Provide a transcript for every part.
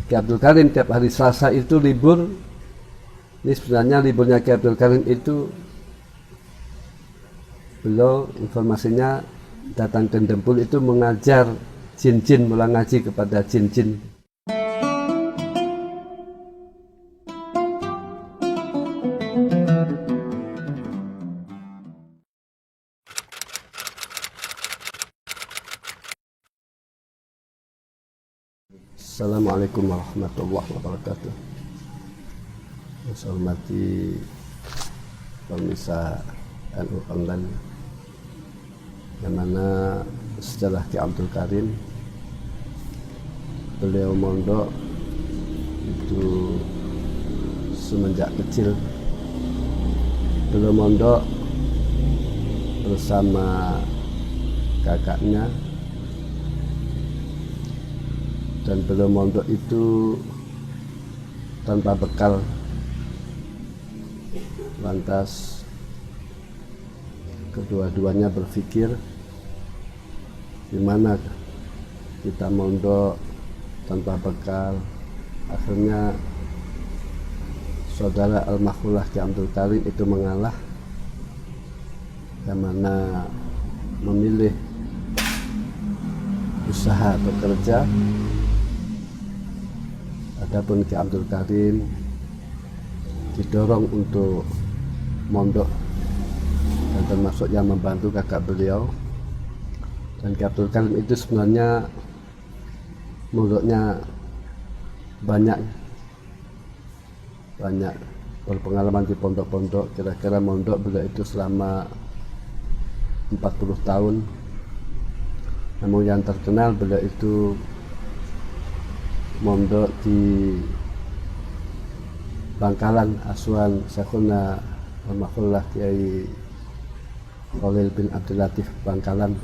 Ki Abdul Karim tiap hari Selasa itu libur. Ini sebenarnya liburnya Ki Abdul Karim itu beliau informasinya datang ke Dempul itu mengajar jin-jin, mulai ngaji kepada jin-jin. Assalamualaikum warahmatullahi wabarakatuh. Saya hormati pemirsa NU Online, yang mana setelah Ki Abdul Karim beliau mondok itu semenjak kecil. Beliau mondok bersama kakaknya, dan beliau mondok itu tanpa bekal. Lantas kedua-duanya berpikir, gimana kita mondok tanpa bekal. Akhirnya saudara almarhumah Ki Abdul Karim itu mengalah, yang mana memilih usaha atau kerja. Adapun Ki Abdul Karim didorong untuk mondok, dan termasuk yang membantu kakak beliau. Dan Ki Abdul Karim itu sebenarnya mondoknya banyak berpengalaman di pondok-pondok. Kira-kira mondok beliau itu selama 40 tahun. Namun yang terkenal beliau itu mondok di Bangkalan, asuhan Syekhuna almarhum Kiai Khalil bin Abdul Latif Bangkalan.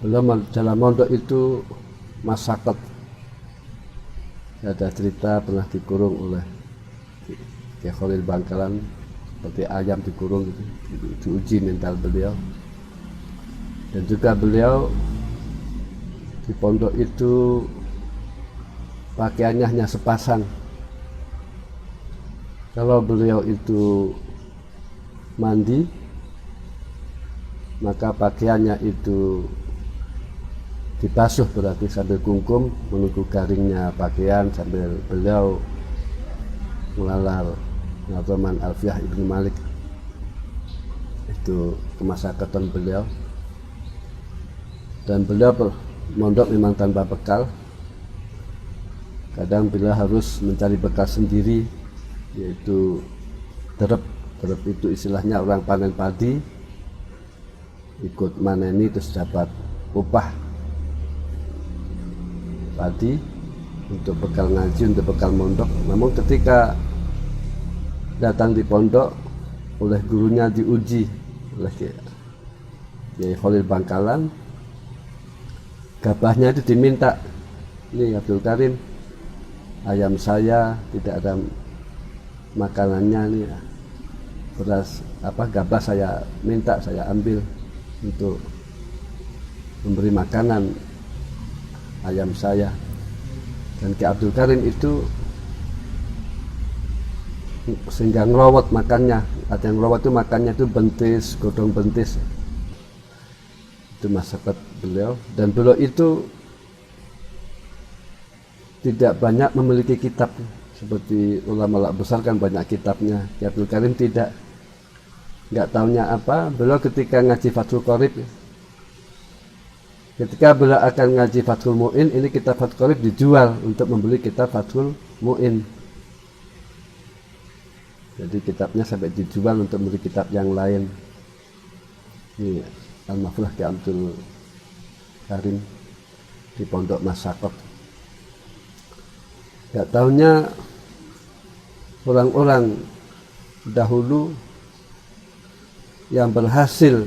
Belum dalam mondok itu masyarakat, ada cerita pernah dikurung oleh Kiai Khalil Bangkalan, seperti ayam dikurung gitu, diuji mental beliau. Dan juga beliau di pondok itu pakaiannya hanya sepasang. Kalau beliau itu mandi, maka pakaiannya itu dibasuh, berarti sambil kungkum menunggu garingnya pakaian, sambil beliau melalar Nazaman Alfiyah Ibnu Malik. Itu kemasyarakatan beliau. Dan beliau mondok memang tanpa bekal. Kadang beliau harus mencari bekal sendiri, yaitu derep. Derep itu istilahnya orang panen padi, ikut maneni terus dapat upah padi untuk bekal ngaji, untuk bekal mondok. Namun ketika datang di pondok, oleh gurunya diuji oleh Kiai Khalil Bangkalan, gabahnya itu diminta, ini Abdul Karim, ayam saya tidak ada makanannya, nih beras gabah saya minta, saya ambil untuk memberi makanan ayam saya. Dan Ki Abdul Karim itu sehingga ngelawat makannya. Ada yang ngelawat itu makannya itu bentis, godong bentis. Itu masyarakat beliau. Dan beliau itu tidak banyak memiliki kitab seperti ulama besar, kan banyak kitabnya. Ki Abdul Karim tidak, nggak tahunya apa. Beliau ketika ngaji Fathul Qorib, ketika beliau akan ngaji Fathul Mu'in, ini kitab Fathul Qorib dijual untuk membeli kitab Fathul Mu'in. Jadi kitabnya sampai dijual untuk membeli kitab yang lain. Ini almarhum Ki Abdul Karim di Pondok Masakot. Gak tahunya orang-orang dahulu yang berhasil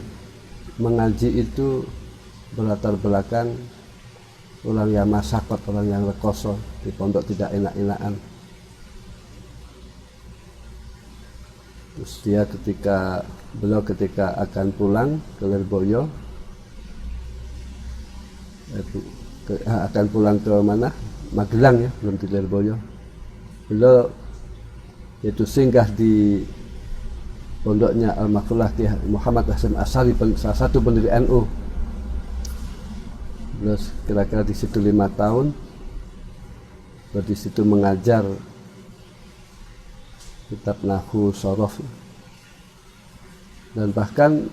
mengaji itu berlatar belakang orang yang masakot, orang yang rekoso, di pondok tidak enak-enakan. Terus dia beliau ketika akan pulang ke Lirboyo, akan pulang ke mana? Magelang ya, belum di Lirboyo. Beliau itu singgah di pondoknya Al-Mahfullah Kiai Muhammad Hasyim Asy'ari, salah satu pendiri NU. Beliau kira-kira di situ 5 tahun, beliau di situ mengajar kitab Nahwu Shorof, dan bahkan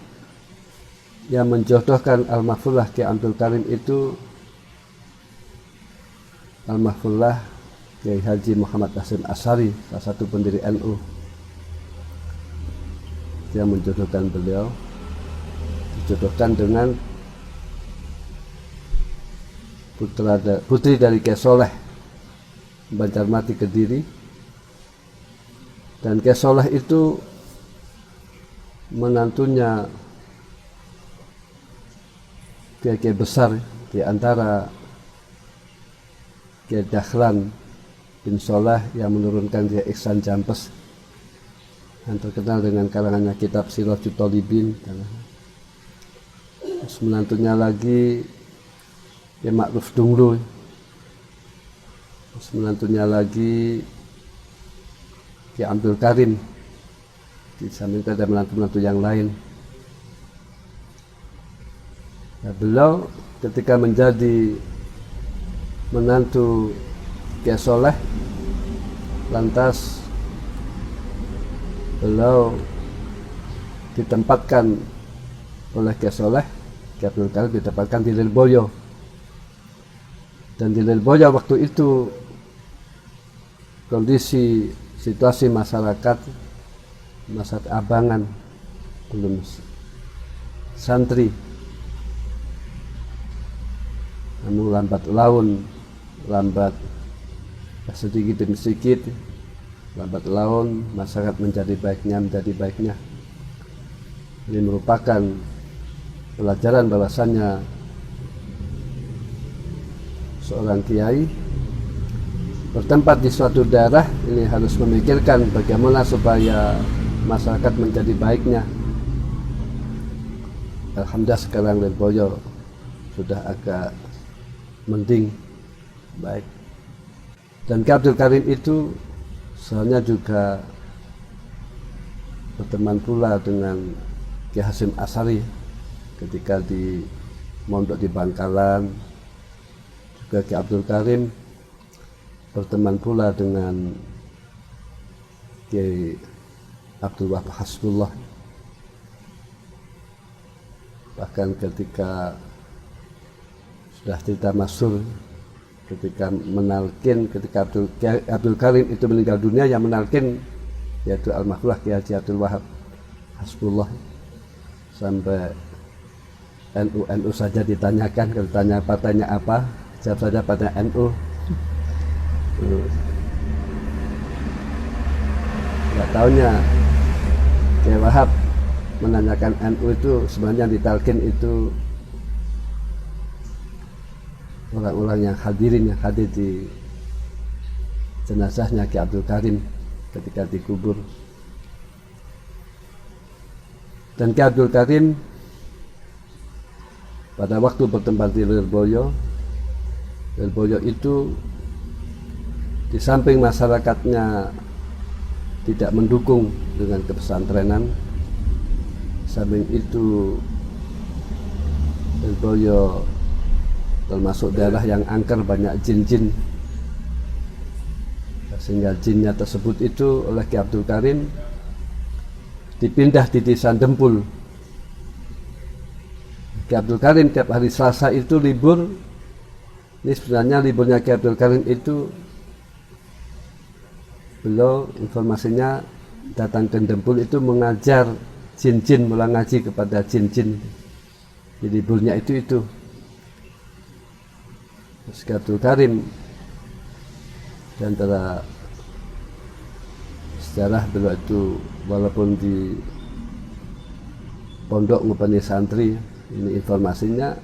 yang menjodohkan Al-Mahfullah Kiai Abdul Karim itu Al-Mahfullah Kiai Haji Muhammad Hasyim Asy'ari, salah satu pendiri NU, yang menjodohkan beliau, dijodohkan dengan putri dari Kiai Soleh Banjarmati Kediri. Dan Kiai Soleh itu menantunya kiai-kiai besar, di antara Kiai Dahlan bin Soleh yang menurunkan Kiai Ihsan Jampes, yang terkenal dengan karangannya kitab Sirajul Thalibin. Terus menantunya lagi Kiai Ma'ruf Dungru. Terus menantunya lagi Kiai Abdul Karim. Di samping itu ada menantu-menantu yang lain. Nah, beliau ketika menjadi menantu Kiai Soleh, lantas beliau ditempatkan oleh Kiai Soleh, Kiai Abdul Karim ditempatkan di Lirboyo. Dan di Lirboyo waktu itu kondisi situasi masyarakat abangan, belum santri, namun lambat laun, sedikit demi sedikit, lambat laun masyarakat menjadi baiknya. Ini merupakan pelajaran bahwasannya seorang kiai bertempat di suatu daerah ini harus memikirkan bagaimana supaya masyarakat menjadi baiknya. Alhamdulillah sekarang Lirboyo sudah agak mending, baik. Dan Kiai Abdul Karim itu sebenarnya juga berteman pula dengan Kiai Hasyim Asy'ari ketika di mondok di Bangkalan. Juga Kiai Abdul Karim berteman pula dengan Kiai Abdul Wahab Hasbullah. Bahkan ketika sudah cerita masyhur, ketika Kiai Abdul Karim itu meninggal dunia, yang menalkin yaitu Al-Mahfullah Kiai Haji Abdul Wahab Hasbullah. Sampai NU saja ditanyakan, kalau tanya partainya apa, jawab saja partai NU. Nggak tahunya Kiai Wahab menanyakan NU itu sebenarnya ditalkin itu orang-orang yang hadir di jenazahnya Kiai Abdul Karim ketika dikubur. Dan Kiai Abdul Karim pada waktu bertempat di Lirboyo itu di samping masyarakatnya tidak mendukung dengan kepesantrenan, samping itu Lirboyo termasuk daerah yang angker, banyak jin-jin, sehingga jinnya tersebut itu oleh Kiai Abdul Karim dipindah di Desa Dempul. Kiai Abdul Karim tiap hari Selasa itu libur. Ini sebenarnya liburnya Kiai Abdul Karim itu beliau informasinya datang ke Dempul itu mengajar jin-jin, mulai ngaji kepada jin-jin. Di liburnya itu. Kiai Abdul Karim di antara sejarah beliau itu, walaupun di pondok ngupani santri, ini informasinya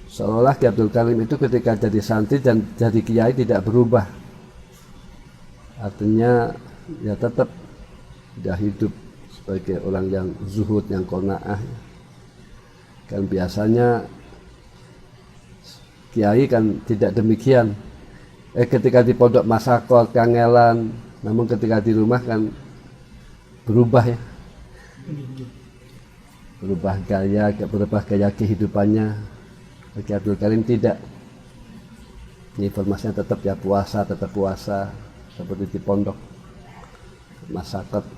seolah Kiai Abdul Karim itu ketika jadi santri dan jadi kiai tidak berubah. Artinya ya tetap tidak hidup sebagai orang yang zuhud, yang qanaah. Kan biasanya Kiai kan tidak demikian. Ketika di pondok masakot, kangelan, namun ketika di rumah kan berubah ya. Berubah gaya kehidupannya. Bagi Abdul Karim tidak. Informasinya tetap puasa seperti di pondok masakot.